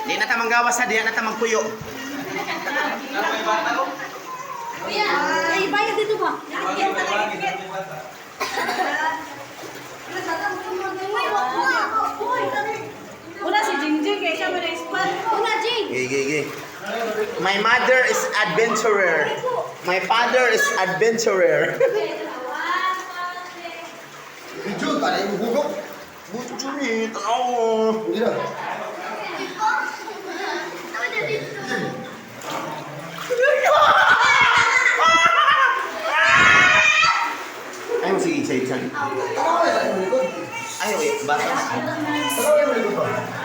Di na tamang gawas ha, di na tamang kuyo. Kuya, ay bayad dito ba? Yan talaga tiket. Una si Jingjing kaya siya ma-expand. Una Jing. Gigi. My mother is adventurer. My father is adventurer. Jun, tadi ibu guguk. Buto Juni, tanaw. Iya. Ayaw, sige, isa. Tahu ya, ibu guguk. Ayaw, batas. Tahu ya, ibu guguk.